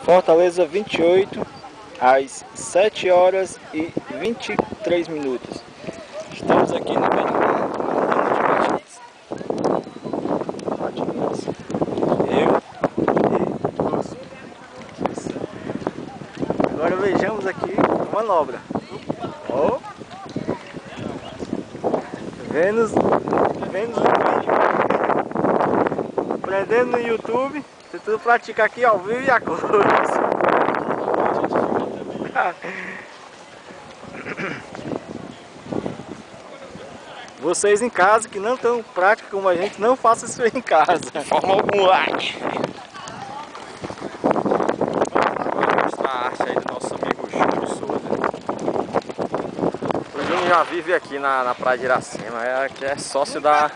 Fortaleza 28, às 7 horas e 23 minutos. Estamos aqui no meio de patins. Eu e Lúcio. Agora vejamos aqui a manobra. Oh. Vênus no vídeo. Prendendo no YouTube. Tentando praticar aqui ao vivo e a cores. Vocês em casa que não estão prática como a gente, não façam isso aí em casa. De forma alguma. Vou mostrar a arte aí do nosso amigo Júlio Souza. O Júnior já vive aqui na praia de Iracema, que é sócio da...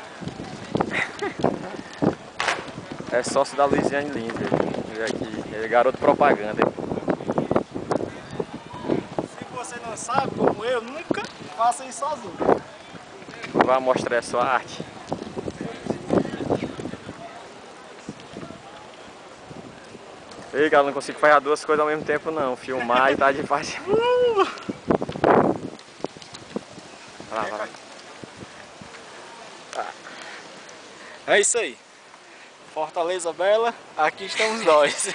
É sócio da Luiziane Lins. Ele é garoto propaganda. Se você não sabe, como eu, nunca faça isso sozinho. Vai mostrar a sua arte. Ei, cara, não consigo fazer duas coisas ao mesmo tempo não. Filmar e tá de paz. Vai lá. É isso aí. Fortaleza Bela, aqui estamos nós.